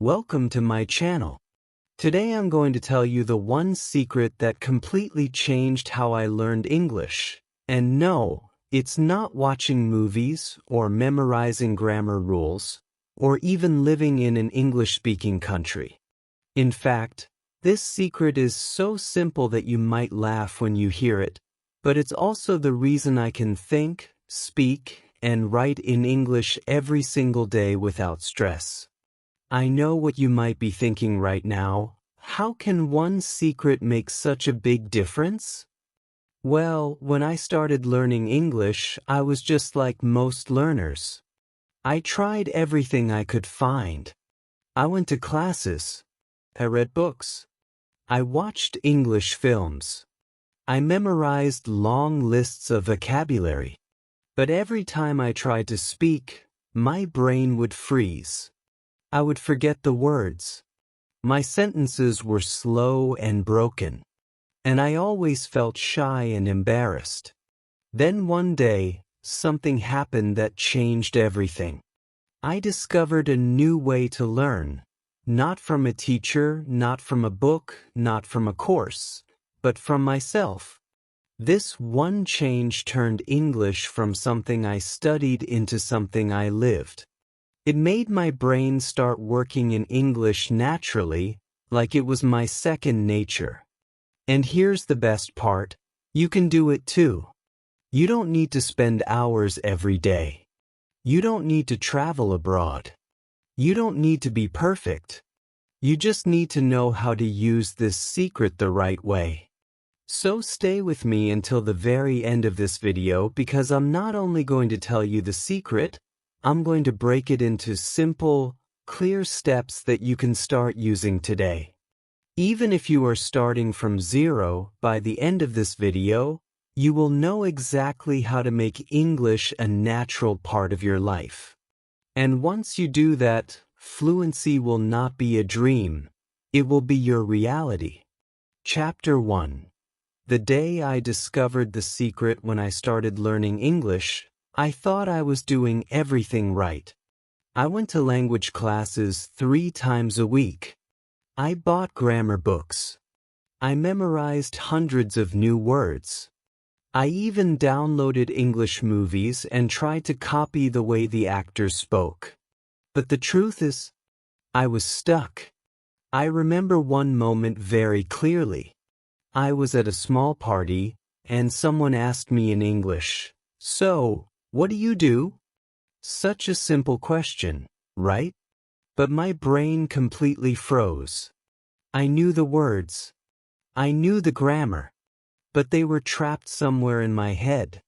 Welcome to my channel. Today I'm going to tell you the one secret that completely changed how I learned English. And no, it's not watching movies or memorizing grammar rules or even living in an English-speaking country. In fact, this secret is so simple that you might laugh when you hear it, but it's also the reason I can think, speak, and write in English every single day without stress. I know what you might be thinking right now. How can one secret make such a big difference? Well, when I started learning English, I was just like most learners. I tried everything I could find. I went to classes. I read books. I watched English films. I memorized long lists of vocabulary. But every time I tried to speak, my brain would freeze. I would forget the words. My sentences were slow and broken, and I always felt shy and embarrassed. Then one day, something happened that changed everything. I discovered a new way to learn, not from a teacher, not from a book, not from a course, but from myself. This one change turned English from something I studied into something I lived. It made my brain start working in English naturally, like it was my second nature. And here's the best part, you can do it too. You don't need to spend hours every day. You don't need to travel abroad. You don't need to be perfect. You just need to know how to use this secret the right way. So stay with me until the very end of this video because I'm not only going to tell you the secret, I'm going to break it into simple, clear steps that you can start using today. Even if you are starting from zero, by the end of this video, you will know exactly how to make English a natural part of your life. And once you do that, fluency will not be a dream. It will be your reality. Chapter 1. The day I discovered the secret when I started learning English, I thought I was doing everything right. I went to language classes 3 times a week. I bought grammar books. I memorized hundreds of new words. I even downloaded English movies and tried to copy the way the actors spoke. But the truth is, I was stuck. I remember one moment very clearly. I was at a small party, and someone asked me in English, "So, what do you do?" Such a simple question, right? But my brain completely froze. I knew the words. I knew the grammar. But they were trapped somewhere in my head.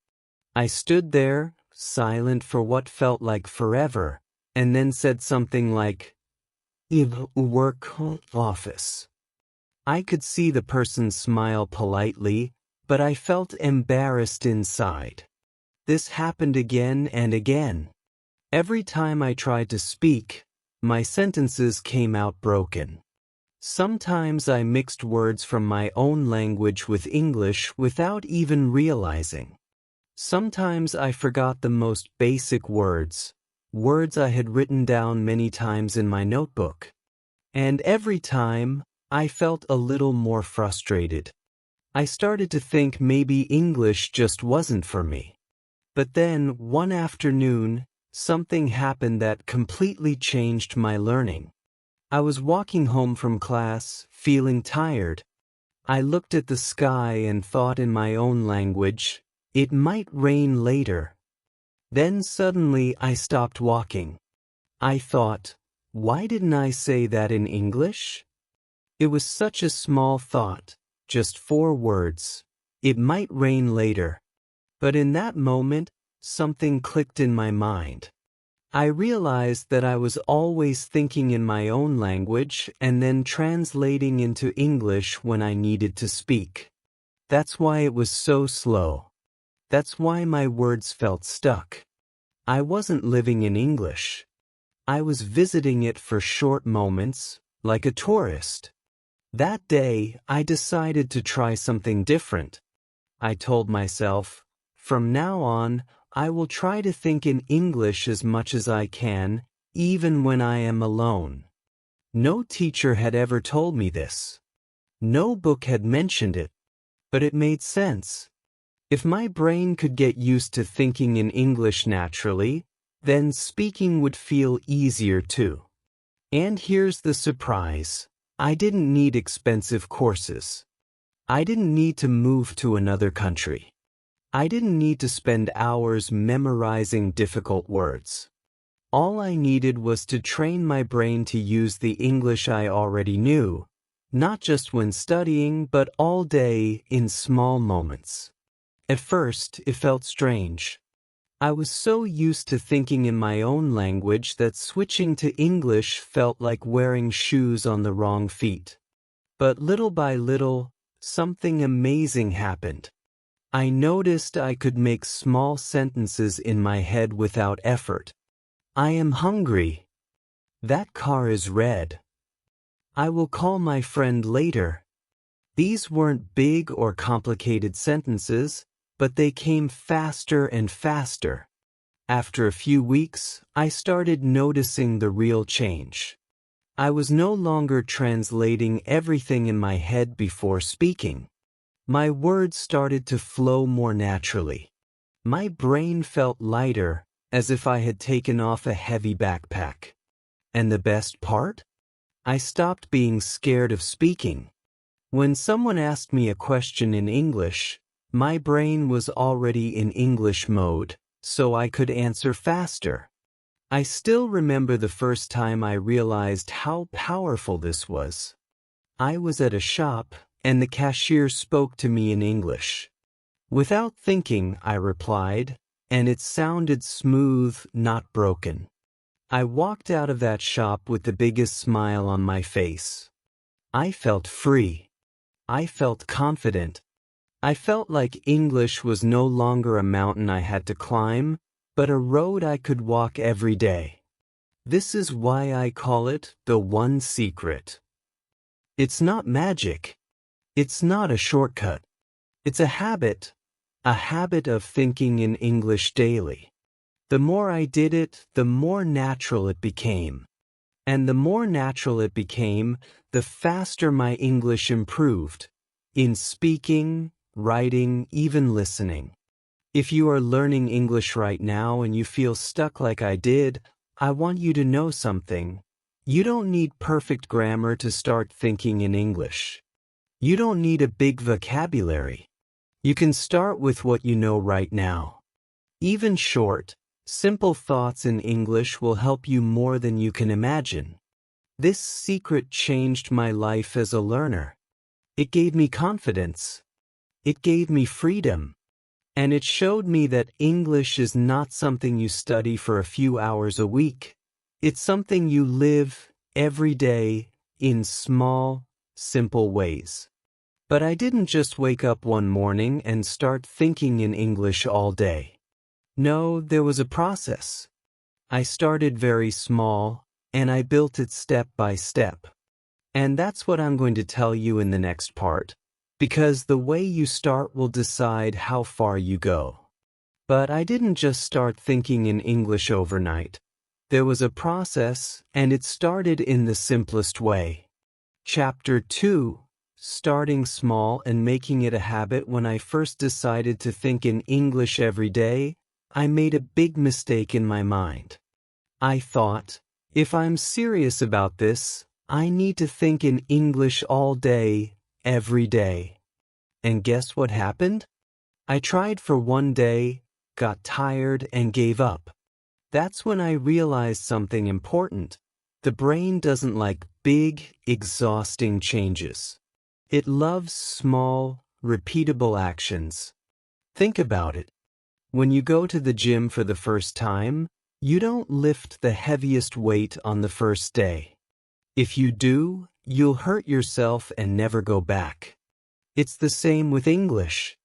I stood there, silent for what felt like forever, and then said something like, "In work office." I could see the person smile politely, but I felt embarrassed inside. This happened again and again. Every time I tried to speak, my sentences came out broken. Sometimes I mixed words from my own language with English without even realizing. Sometimes I forgot the most basic words, words I had written down many times in my notebook. And every time, I felt a little more frustrated. I started to think maybe English just wasn't for me. But then, one afternoon, something happened that completely changed my learning. I was walking home from class, feeling tired. I looked at the sky and thought in my own language, "It might rain later." Then suddenly I stopped walking. I thought, why didn't I say that in English? It was such a small thought, just 4 words. It might rain later. But in that moment, something clicked in my mind. I realized that I was always thinking in my own language and then translating into English when I needed to speak. That's why it was so slow. That's why my words felt stuck. I wasn't living in English. I was visiting it for short moments, like a tourist. That day, I decided to try something different. I told myself, from now on, I will try to think in English as much as I can, even when I am alone. No teacher had ever told me this. No book had mentioned it, but it made sense. If my brain could get used to thinking in English naturally, then speaking would feel easier too. And here's the surprise. I didn't need expensive courses. I didn't need to move to another country. I didn't need to spend hours memorizing difficult words. All I needed was to train my brain to use the English I already knew, not just when studying, but all day in small moments. At first, it felt strange. I was so used to thinking in my own language that switching to English felt like wearing shoes on the wrong feet. But little by little, something amazing happened. I noticed I could make small sentences in my head without effort. I am hungry. That car is red. I will call my friend later. These weren't big or complicated sentences, but they came faster and faster. After a few weeks, I started noticing the real change. I was no longer translating everything in my head before speaking. My words started to flow more naturally. My brain felt lighter, as if I had taken off a heavy backpack. And the best part? I stopped being scared of speaking. When someone asked me a question in English, my brain was already in English mode, so I could answer faster. I still remember the first time I realized how powerful this was. I was at a shop, and the cashier spoke to me in English. Without thinking, I replied, and it sounded smooth, not broken. I walked out of that shop with the biggest smile on my face. I felt free. I felt confident. I felt like English was no longer a mountain I had to climb, but a road I could walk every day. This is why I call it the one secret. It's not magic. It's not a shortcut. It's a habit of thinking in English daily. The more I did it, the more natural it became. And the more natural it became, the faster my English improved. In speaking, writing, even listening. If you are learning English right now and you feel stuck like I did, I want you to know something. You don't need perfect grammar to start thinking in English. You don't need a big vocabulary. You can start with what you know right now. Even short, simple thoughts in English will help you more than you can imagine. This secret changed my life as a learner. It gave me confidence. It gave me freedom. And it showed me that English is not something you study for a few hours a week. It's something you live every day in small, simple ways. But I didn't just wake up one morning and start thinking in English all day. No, there was a process. I started very small, and I built it step by step. And that's what I'm going to tell you in the next part, because the way you start will decide how far you go. But I didn't just start thinking in English overnight. There was a process, and it started in the simplest way. Chapter 2, Starting Small and Making It a Habit. When I first decided to think in English every day, I made a big mistake in my mind. I thought, if I'm serious about this, I need to think in English all day, every day. And guess what happened? I tried for one day, got tired, and gave up. That's when I realized something important. The brain doesn't like big, exhausting changes. It loves small, repeatable actions. Think about it. When you go to the gym for the first time, you don't lift the heaviest weight on the first day. If you do, you'll hurt yourself and never go back. It's the same with English.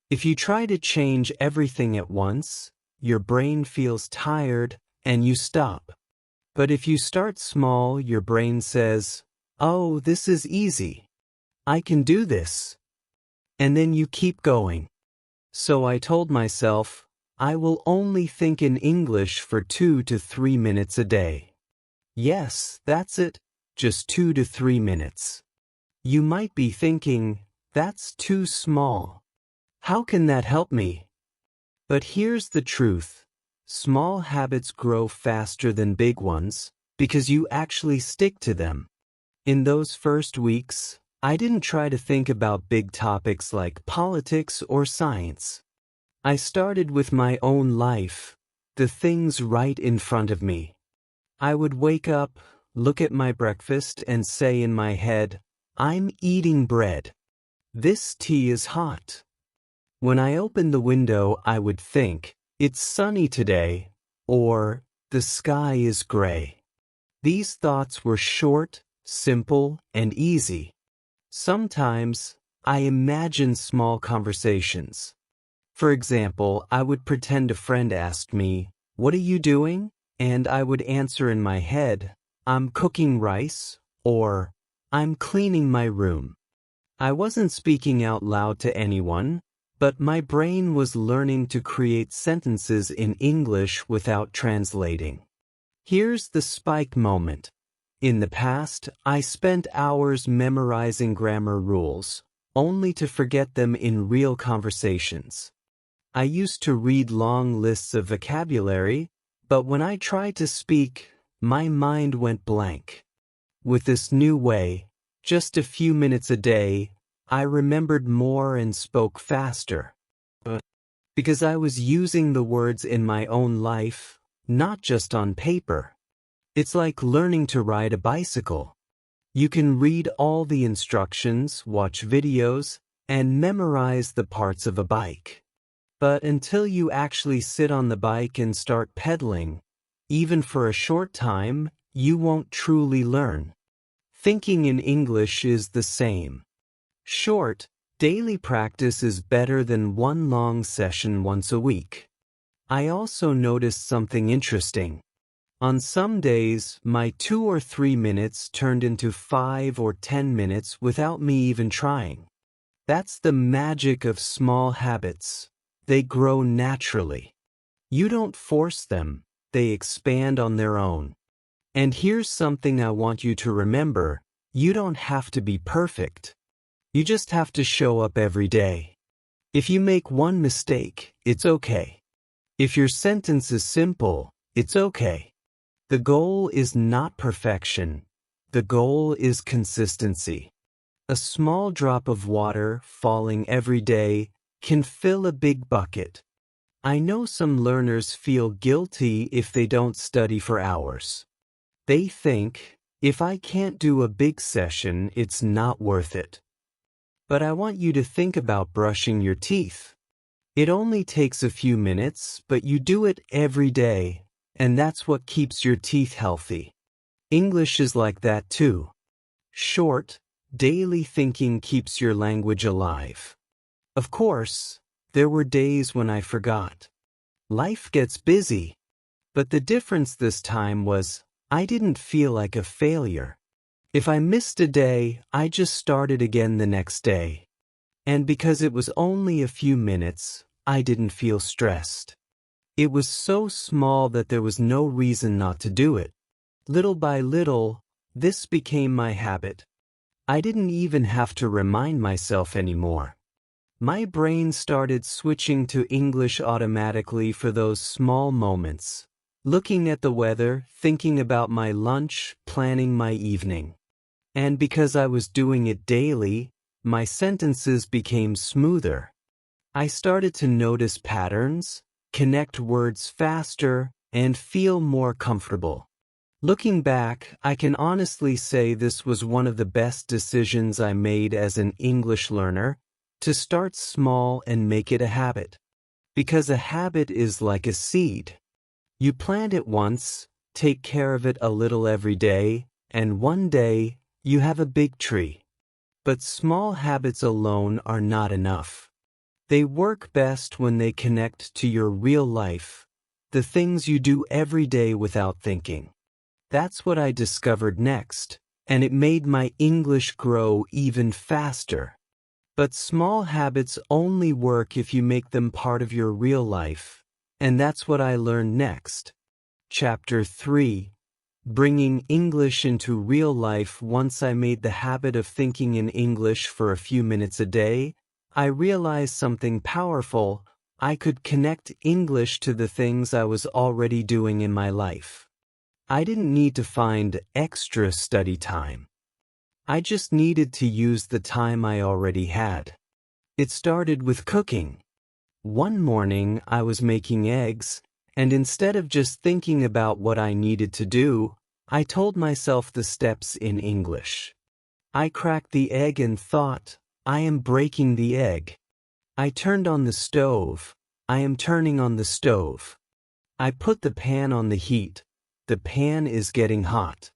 If you try to change everything at once, your brain feels tired and you stop. But if you start small, your brain says, "Oh, this is easy. I can do this." And then you keep going. So I told myself, I will only think in English for 2 to 3 minutes a day. Yes, that's it. just 2 to 3 minutes. You might be thinking, that's too small. How can that help me? But here's the truth. Small habits grow faster than big ones because you actually stick to them. In those first weeks, I didn't try to think about big topics like politics or science. I started with my own life, the things right in front of me. I would wake up, look at my breakfast, and say in my head, I'm eating bread. This tea is hot. When I opened the window, I would think, it's sunny today, or the sky is gray. These thoughts were short, simple, and easy. Sometimes, I imagined small conversations. For example, I would pretend a friend asked me, what are you doing? And I would answer in my head, I'm cooking rice, or I'm cleaning my room. I wasn't speaking out loud to anyone, but my brain was learning to create sentences in English without translating. Here's the spike moment. In the past, I spent hours memorizing grammar rules, only to forget them in real conversations. I used to read long lists of vocabulary, but when I tried to speak, my mind went blank. With this new way, just a few minutes a day, I remembered more and spoke faster. Because I was using the words in my own life, not just on paper. It's like learning to ride a bicycle. You can read all the instructions, watch videos, and memorize the parts of a bike. But until you actually sit on the bike and start pedaling, even for a short time, you won't truly learn. Thinking in English is the same. Short, daily practice is better than one long session once a week. I also noticed something interesting. On some days, my 2 or 3 minutes turned into 5 or 10 minutes without me even trying. That's the magic of small habits. They grow naturally. You don't force them, they expand on their own. And here's something I want you to remember. You don't have to be perfect. You just have to show up every day. If you make one mistake, it's okay. If your sentence is simple, it's okay. The goal is not perfection. The goal is consistency. A small drop of water falling every day can fill a big bucket. I know some learners feel guilty if they don't study for hours. They think, if I can't do a big session, it's not worth it. But I want you to think about brushing your teeth. It only takes a few minutes, but you do it every day, and that's what keeps your teeth healthy. English is like that too. Short, daily thinking keeps your language alive. Of course, there were days when I forgot. Life gets busy. But the difference this time was, I didn't feel like a failure. If I missed a day, I just started again the next day. And because it was only a few minutes, I didn't feel stressed. It was so small that there was no reason not to do it. Little by little, this became my habit. I didn't even have to remind myself anymore. My brain started switching to English automatically for those small moments. Looking at the weather, thinking about my lunch, planning my evening. And because I was doing it daily, my sentences became smoother. I started to notice patterns, connect words faster, and feel more comfortable. Looking back, I can honestly say this was one of the best decisions I made as an English learner, to start small and make it a habit. Because a habit is like a seed. You plant it once, take care of it a little every day, and one day, you have a big tree. But small habits alone are not enough. They work best when they connect to your real life, the things you do every day without thinking. That's what I discovered next, and it made my English grow even faster. But small habits only work if you make them part of your real life, and that's what I learned next. Chapter 3. Bringing English into real life. Once I made the habit of thinking in English for a few minutes a day, I realized something powerful. I could connect English to the things I was already doing in my life. I didn't need to find extra study time. I just needed to use the time I already had. It started with cooking. One morning I was making eggs, and instead of just thinking about what I needed to do, I told myself the steps in English. I cracked the egg and thought, I am breaking the egg. I turned on the stove. I am turning on the stove. I put the pan on the heat. The pan is getting hot.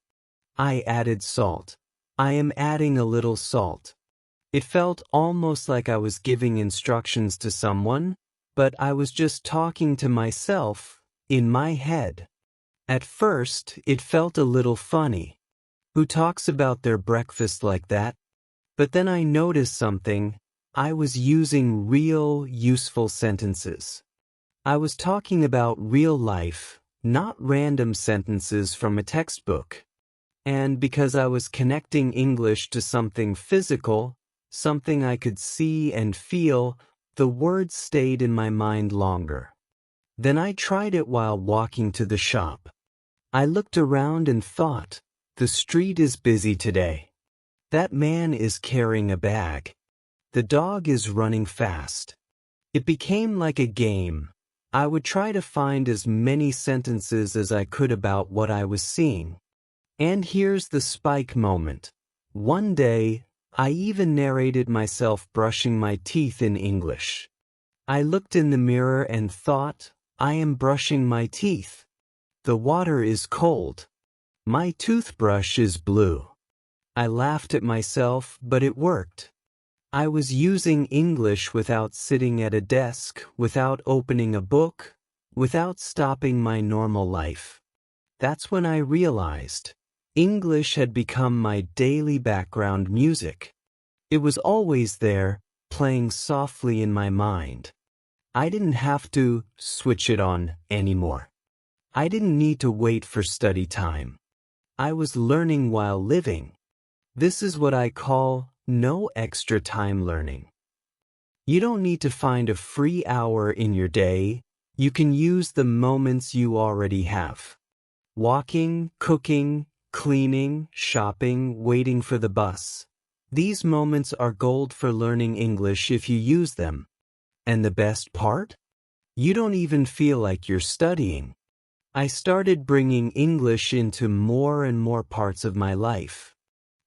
I added salt. I am adding a little salt. It felt almost like I was giving instructions to someone, but I was just talking to myself, in my head. At first, it felt a little funny. Who talks about their breakfast like that? But then I noticed something. I was using real, useful sentences. I was talking about real life, not random sentences from a textbook. And because I was connecting English to something physical, something I could see and feel, the words stayed in my mind longer. Then I tried it while walking to the shop. I looked around and thought, the street is busy today. That man is carrying a bag. The dog is running fast. It became like a game. I would try to find as many sentences as I could about what I was seeing. And here's the spike moment. One day, I even narrated myself brushing my teeth in English. I looked in the mirror and thought, I am brushing my teeth. The water is cold. My toothbrush is blue. I laughed at myself, but it worked. I was using English without sitting at a desk, without opening a book, without stopping my normal life. That's when I realized English had become my daily background music. It was always there, playing softly in my mind. I didn't have to switch it on anymore. I didn't need to wait for study time. I was learning while living. This is what I call no extra time learning. You don't need to find a free hour in your day. You can use the moments you already have. Walking, cooking, cleaning, shopping, waiting for the bus. These moments are gold for learning English if you use them. And the best part? You don't even feel like you're studying. I started bringing English into more and more parts of my life.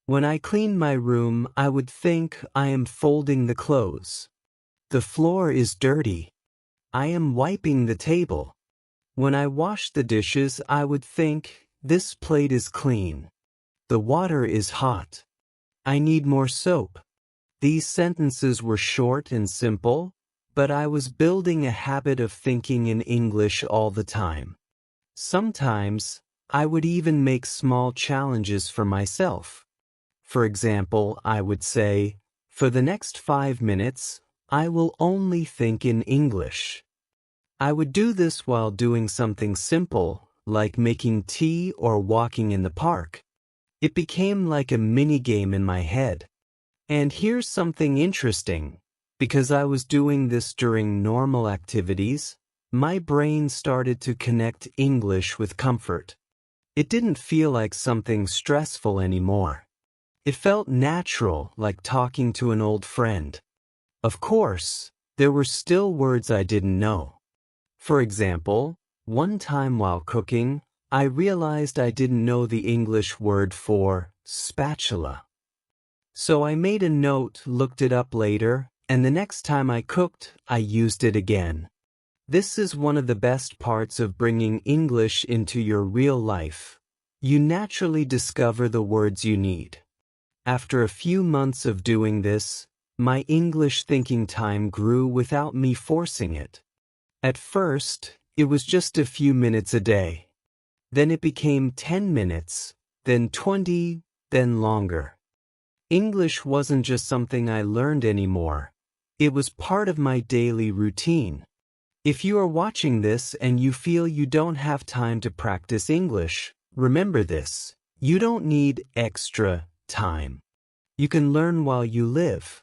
When I cleaned my room, I would think I am folding the clothes. The floor is dirty. I am wiping the table. When I washed the dishes, I would think, this plate is clean. The water is hot. I need more soap. These sentences were short and simple, but I was building a habit of thinking in English all the time. Sometimes, I would even make small challenges for myself. For example, I would say, for the next 5 minutes, I will only think in English. I would do this while doing something simple, like making tea or walking in the park. It became like a mini-game in my head. And here's something interesting. Because I was doing this during normal activities, my brain started to connect English with comfort. It didn't feel like something stressful anymore. It felt natural, like talking to an old friend. Of course, there were still words I didn't know. For example, one time while cooking, I realized I didn't know the English word for spatula. So I made a note, looked it up later, and the next time I cooked, I used it again. This is one of the best parts of bringing English into your real life. You naturally discover the words you need. After a few months of doing this, my English thinking time grew without me forcing it. At first, it was just a few minutes a day. Then it became 10 minutes, then 20, then longer. English wasn't just something I learned anymore. It was part of my daily routine. If you are watching this and you feel you don't have time to practice English, Remember this, you don't need extra time. You can learn while you live.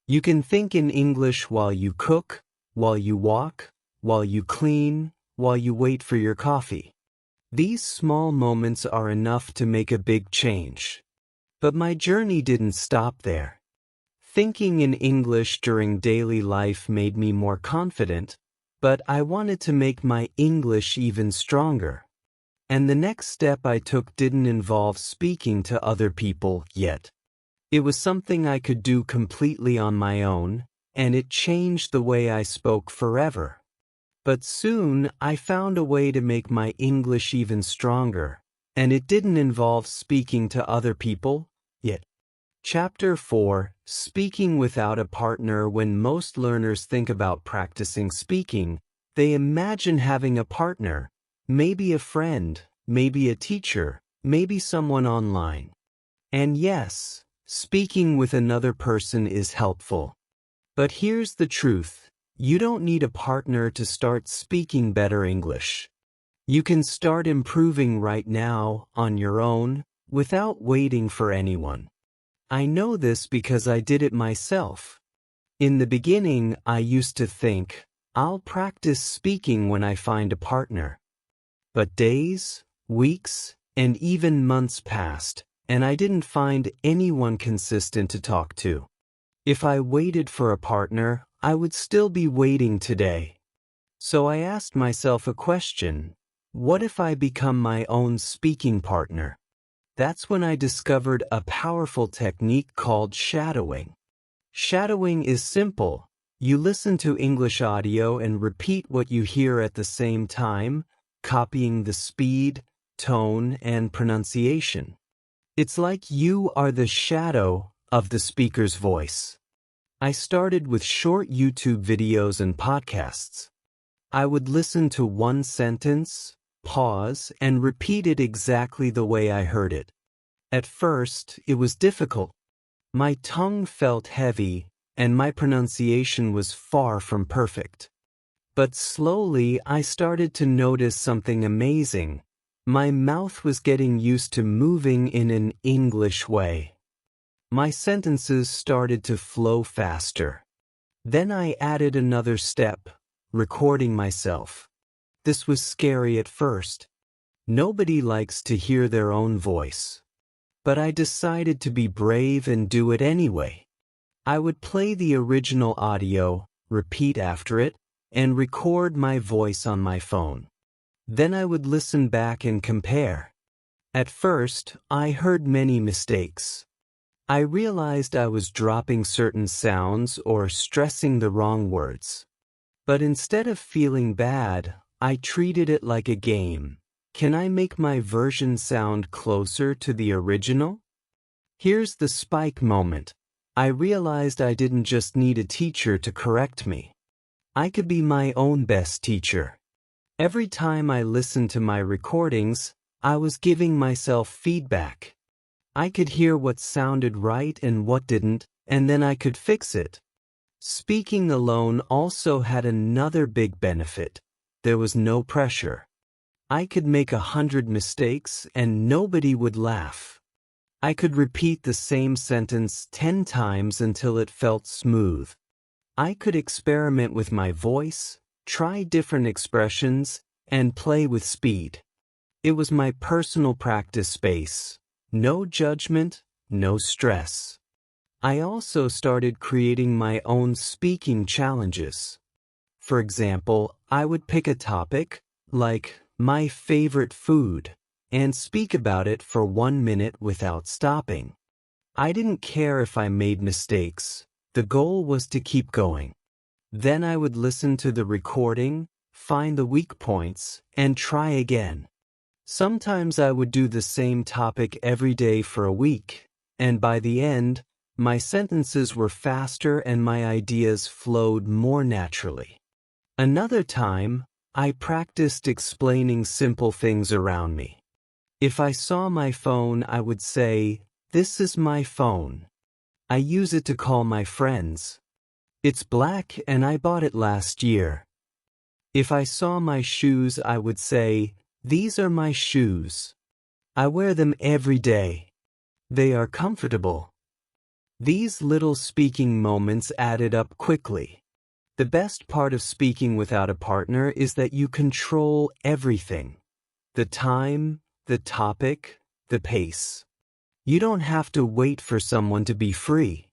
You can think in English while you cook, while you walk, while you clean, while you wait for your coffee. These small moments are enough to make a big change. But my journey didn't stop there. Thinking in English during daily life made me more confident, but I wanted to make my English even stronger. And the next step I took didn't involve speaking to other people yet. It was something I could do completely on my own, and it changed the way I spoke forever. But soon I found a way to make my English even stronger, and it didn't involve speaking to other people yet. Chapter 4: Speaking without a partner. When most learners think about practicing speaking, they imagine having a partner, maybe a friend, maybe a teacher, maybe someone online. And yes, speaking with another person is helpful. But here's the truth: you don't need a partner to start speaking better English. You can start improving right now, on your own, without waiting for anyone. I know this because I did it myself. In the beginning, I used to think, I'll practice speaking when I find a partner. But days, weeks, and even months passed, and I didn't find anyone consistent to talk to. If I waited for a partner, I would still be waiting today. So I asked myself a question: what if I become my own speaking partner? That's when I discovered a powerful technique called shadowing. Shadowing is simple. You listen to English audio and repeat what you hear at the same time, copying the speed, tone, and pronunciation. It's like you are the shadow of the speaker's voice. I started with short YouTube videos and podcasts. I would listen to one sentence, pause, and repeat it exactly the way I heard it. At first, it was difficult. My tongue felt heavy, and my pronunciation was far from perfect. But slowly, I started to notice something amazing. My mouth was getting used to moving in an English way. My sentences started to flow faster. Then I added another step: recording myself. This was scary at first. Nobody likes to hear their own voice. But I decided to be brave and do it anyway. I would play the original audio, repeat after it, and record my voice on my phone. Then I would listen back and compare. At first, I heard many mistakes. I realized I was dropping certain sounds or stressing the wrong words. But instead of feeling bad, I treated it like a game. Can I make my version sound closer to the original? Here's the spike moment. I realized I didn't just need a teacher to correct me. I could be my own best teacher. Every time I listened to my recordings, I was giving myself feedback. I could hear what sounded right and what didn't, and then I could fix it. Speaking alone also had another big benefit. There was no pressure. I could make 100 mistakes and nobody would laugh. I could repeat the same sentence 10 times until it felt smooth. I could experiment with my voice, try different expressions, and play with speed. It was my personal practice space. No judgment, no stress. I also started creating my own speaking challenges. For example, I would pick a topic, like my favorite food, and speak about it for 1 minute without stopping. I didn't care if I made mistakes. The goal was to keep going. Then I would listen to the recording, find the weak points, and try again. Sometimes I would do the same topic every day for a week, and by the end, my sentences were faster and my ideas flowed more naturally. Another time, I practiced explaining simple things around me. If I saw my phone, I would say, "This is my phone. I use it to call my friends. It's black and I bought it last year." If I saw my shoes, I would say, "These are my shoes." I wear them every day. They are comfortable. These little speaking moments added up quickly. The best part of speaking without a partner is that you control everything. The time, the topic, the pace. You don't have to wait for someone to be free.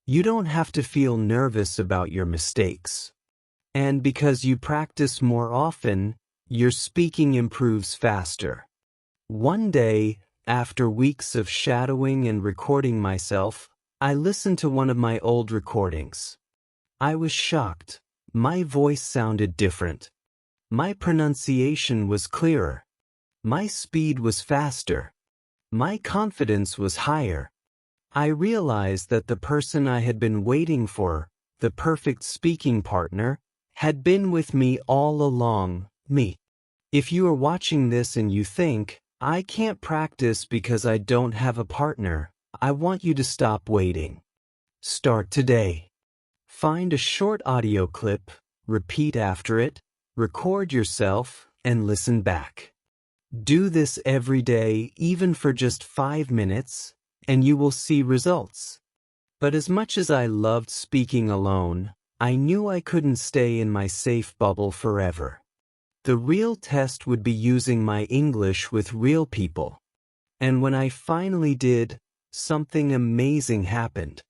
You don't have to feel nervous about your mistakes. And because you practice more often, your speaking improves faster. One day, after weeks of shadowing and recording myself, I listened to one of my old recordings. I was shocked. My voice sounded different. My pronunciation was clearer. My speed was faster. My confidence was higher. I realized that the person I had been waiting for, the perfect speaking partner, had been with me all along, me. If you are watching this and you think, I can't practice because I don't have a partner, I want you to stop waiting. Start today. Find a short audio clip, repeat after it, record yourself, and listen back. Do this every day, even for just 5 minutes, and you will see results. But as much as I loved speaking alone, I knew I couldn't stay in my safe bubble forever. The real test would be using my English with real people. And when I finally did, something amazing happened.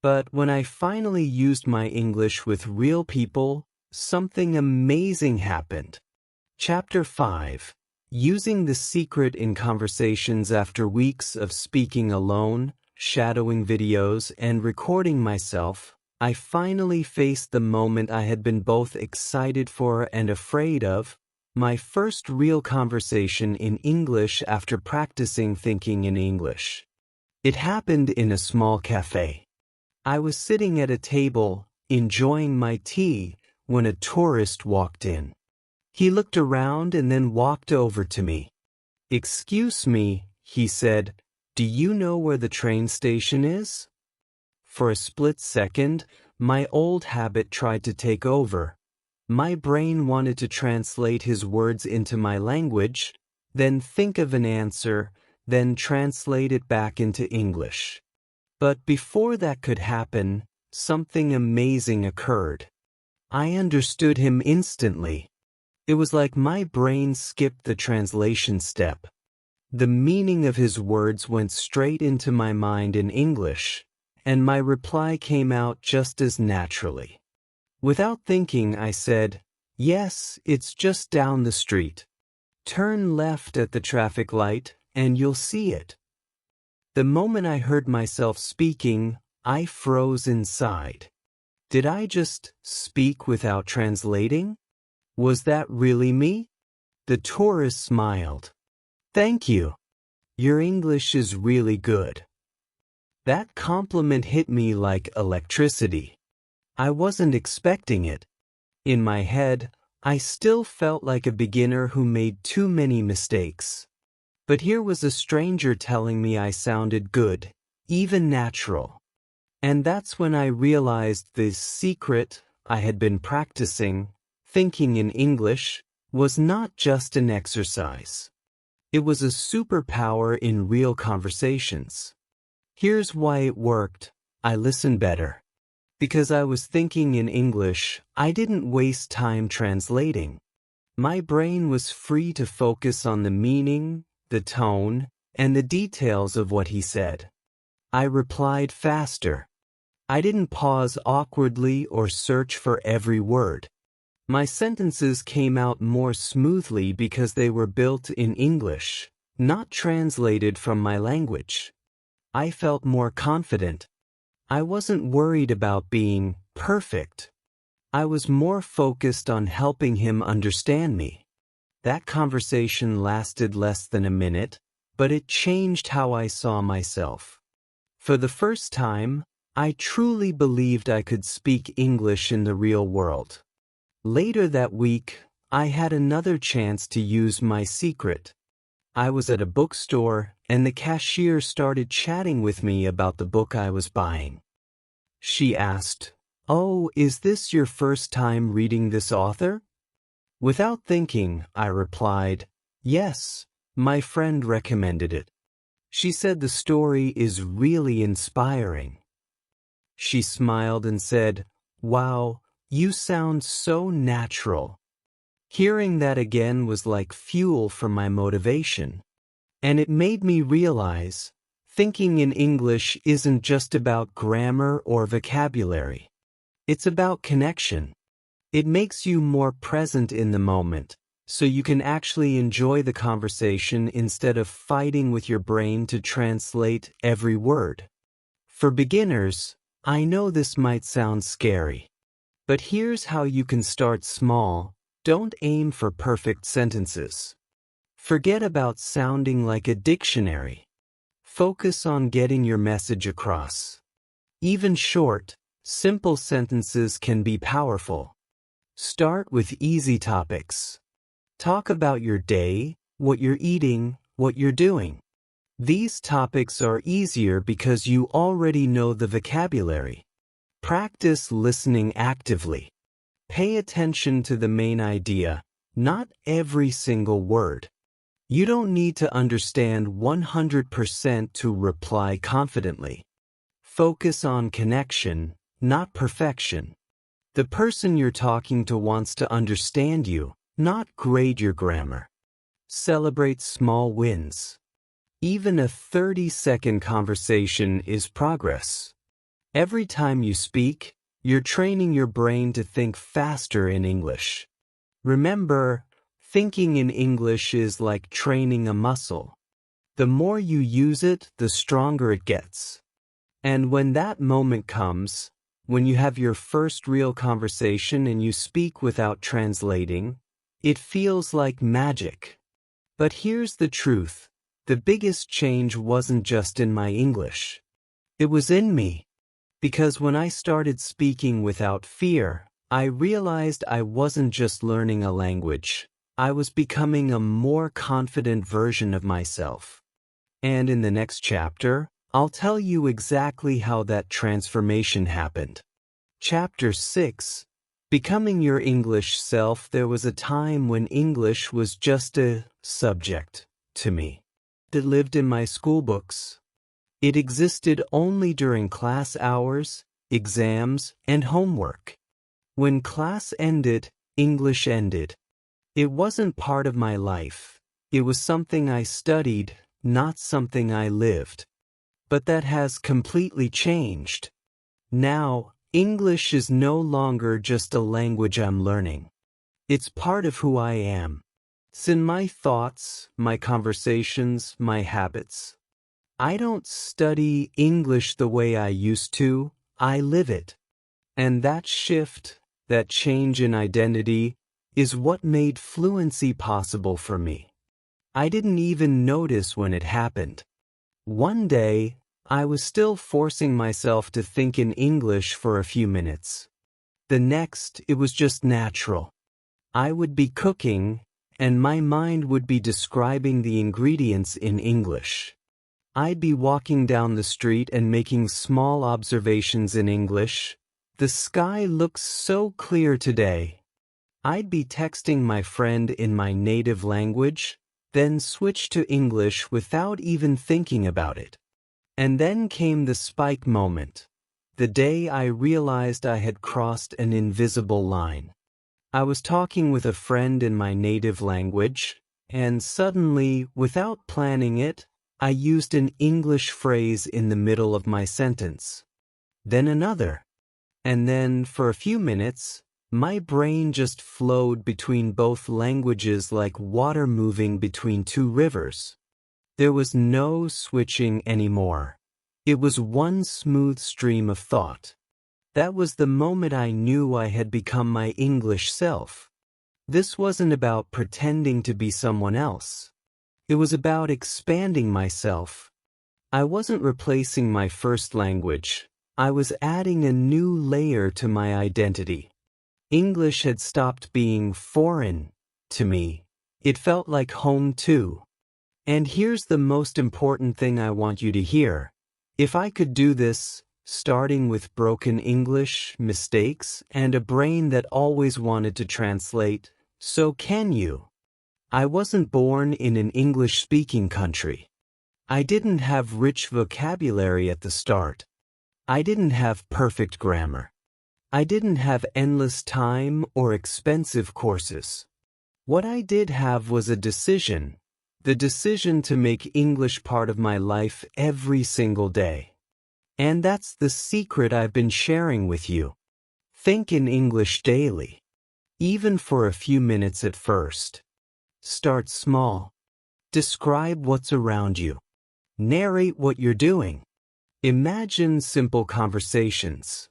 But when I finally used my English with real people, something amazing happened. Chapter 5. Using the secret in conversations. After weeks of speaking alone, shadowing videos, and recording myself, I finally faced the moment I had been both excited for and afraid of, my first real conversation in English after practicing thinking in English. It happened in a small cafe. I was sitting at a table, enjoying my tea, when a tourist walked in. He looked around and then walked over to me. "Excuse me," he said, "do you know where the train station is?" For a split second, my old habit tried to take over. My brain wanted to translate his words into my language, then think of an answer, then translate it back into English. But before that could happen, something amazing occurred. I understood him instantly. It was like my brain skipped the translation step. The meaning of his words went straight into my mind in English, and my reply came out just as naturally. Without thinking, I said, "Yes, it's just down the street. Turn left at the traffic light, and you'll see it." The moment I heard myself speaking, I froze inside. Did I just speak without translating? Was that really me? The tourist smiled. "Thank you. Your English is really good." That compliment hit me like electricity. I wasn't expecting it. In my head, I still felt like a beginner who made too many mistakes. But here was a stranger telling me I sounded good, even natural. And that's when I realized this secret I had been practicing, thinking in English, was not just an exercise. It was a superpower in real conversations. Here's why it worked. I listened better. Because I was thinking in English, I didn't waste time translating. My brain was free to focus on the meaning, the tone, and the details of what he said. I replied faster. I didn't pause awkwardly or search for every word. My sentences came out more smoothly because they were built in English, not translated from my language. I felt more confident. I wasn't worried about being perfect. I was more focused on helping him understand me. That conversation lasted less than a minute, but it changed how I saw myself. For the first time, I truly believed I could speak English in the real world. Later that week, I had another chance to use my secret. I was at a bookstore, and the cashier started chatting with me about the book I was buying. She asked, "Oh, is this your first time reading this author?" Without thinking, I replied, "Yes." My friend recommended it. She said the story is really inspiring. She smiled and said, "Wow, you sound so natural." Hearing that again was like fuel for my motivation. And it made me realize, thinking in English isn't just about grammar or vocabulary. It's about connection. It makes you more present in the moment, so you can actually enjoy the conversation instead of fighting with your brain to translate every word. For beginners, I know this might sound scary, but here's how you can start small. Don't aim for perfect sentences. Forget about sounding like a dictionary. Focus on getting your message across. Even short, simple sentences can be powerful. Start with easy topics. Talk about your day, what you're eating, what you're doing. These topics are easier because you already know the vocabulary. Practice listening actively. Pay attention to the main idea, not every single word. You don't need to understand 100% to reply confidently. Focus on connection, not perfection. The person you're talking to wants to understand you, not grade your grammar. Celebrate small wins. Even a 30-second conversation is progress. Every time you speak, you're training your brain to think faster in English. Remember, thinking in English is like training a muscle. The more you use it, the stronger it gets. And when that moment comes, when you have your first real conversation and you speak without translating, it feels like magic. But here's the truth. The biggest change wasn't just in my English. It was in me. Because when I started speaking without fear, I realized I wasn't just learning a language. I was becoming a more confident version of myself. And in the next chapter, I'll tell you exactly how that transformation happened. Chapter 6. Becoming your English self. There was a time when English was just a subject to me. It lived in my school books. It existed only during class hours, exams, and homework. When class ended, English ended. It wasn't part of my life. It was something I studied, not something I lived. But that has completely changed. Now, English is no longer just a language I'm learning. It's part of who I am. It's in my thoughts, my conversations, my habits. I don't study English the way I used to, I live it. And that shift, that change in identity, is what made fluency possible for me. I didn't even notice when it happened. One day, I was still forcing myself to think in English for a few minutes. The next, it was just natural. I would be cooking, and my mind would be describing the ingredients in English. I'd be walking down the street and making small observations in English. The sky looks so clear today. I'd be texting my friend in my native language, then switch to English without even thinking about it. And then came the spike moment, the day I realized I had crossed an invisible line. I was talking with a friend in my native language, and suddenly, without planning it, I used an English phrase in the middle of my sentence. Then another. And then, for a few minutes, my brain just flowed between both languages like water moving between two rivers. There was no switching anymore. It was one smooth stream of thought. That was the moment I knew I had become my English self. This wasn't about pretending to be someone else. It was about expanding myself. I wasn't replacing my first language. I was adding a new layer to my identity. English had stopped being foreign to me. It felt like home too. And here's the most important thing I want you to hear. If I could do this, starting with broken English, mistakes, and a brain that always wanted to translate, so can you. I wasn't born in an English-speaking country. I didn't have rich vocabulary at the start. I didn't have perfect grammar. I didn't have endless time or expensive courses. What I did have was a decision, the decision to make English part of my life every single day. And that's the secret I've been sharing with you. Think in English daily, even for a few minutes at first. Start small. Describe what's around you. Narrate what you're doing. Imagine simple conversations.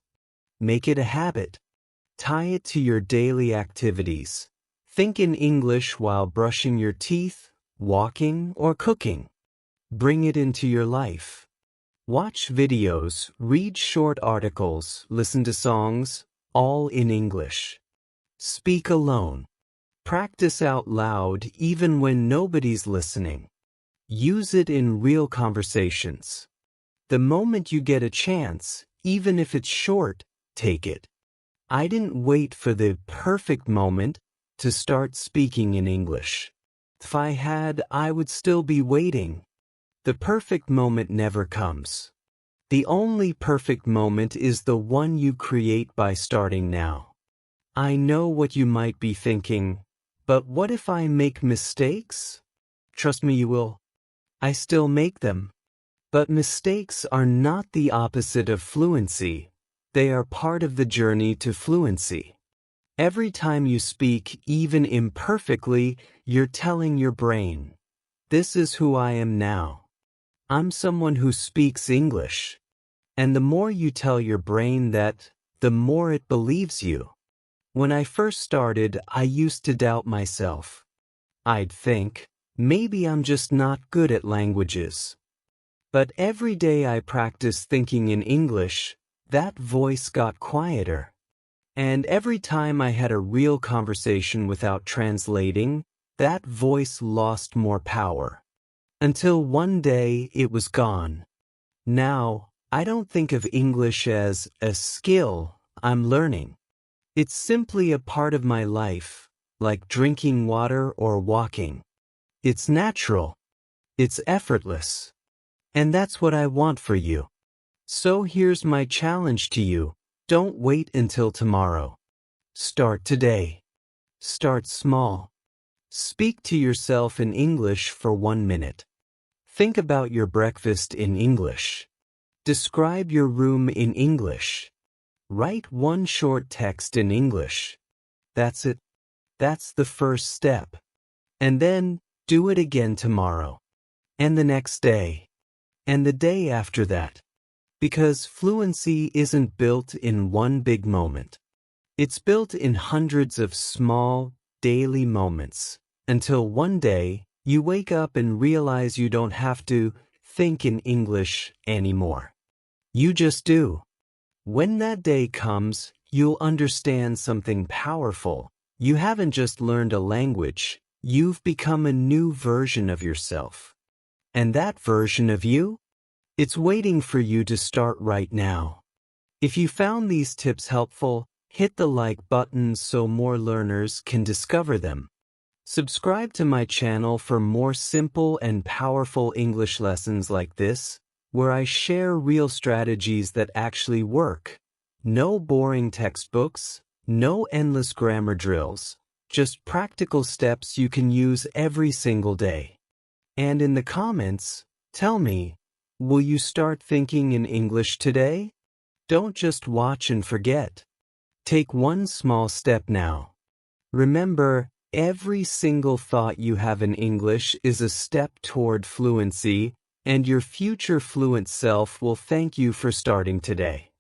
Make it a habit. Tie it to your daily activities. Think in English while brushing your teeth, walking, or cooking. Bring it into your life. Watch videos, read short articles, listen to songs, all in English. Speak alone. Practice out loud even when nobody's listening. Use it in real conversations. The moment you get a chance, even if it's short, take it. I didn't wait for the perfect moment to start speaking in English. If I had, I would still be waiting. The perfect moment never comes. The only perfect moment is the one you create by starting now. I know what you might be thinking, but what if I make mistakes? Trust me, you will. I still make them. But mistakes are not the opposite of fluency. They are part of the journey to fluency. Every time you speak, even imperfectly, you're telling your brain, this is who I am now. I'm someone who speaks English. And the more you tell your brain that, the more it believes you. When I first started, I used to doubt myself. I'd think, maybe I'm just not good at languages. But every day I practiced thinking in English, that voice got quieter. And every time I had a real conversation without translating, that voice lost more power. Until one day it was gone. Now, I don't think of English as a skill I'm learning. It's simply a part of my life, like drinking water or walking. It's natural. It's effortless. And that's what I want for you. So here's my challenge to you. Don't wait until tomorrow. Start today. Start small. Speak to yourself in English for 1 minute. Think about your breakfast in English. Describe your room in English. Write one short text in English. That's it. That's the first step. And then, do it again tomorrow. And the next day. And the day after that. Because fluency isn't built in one big moment. It's built in hundreds of small, daily moments, until one day, you wake up and realize you don't have to think in English anymore. You just do. When that day comes, you'll understand something powerful. You haven't just learned a language, you've become a new version of yourself. And that version of you? It's waiting for you to start right now. If you found these tips helpful, hit the like button so more learners can discover them. Subscribe to my channel for more simple and powerful English lessons like this, where I share real strategies that actually work. No boring textbooks, no endless grammar drills, just practical steps you can use every single day. And in the comments, tell me, will you start thinking in English today? Don't just watch and forget. Take one small step now. Remember, every single thought you have in English is a step toward fluency, and your future fluent self will thank you for starting today.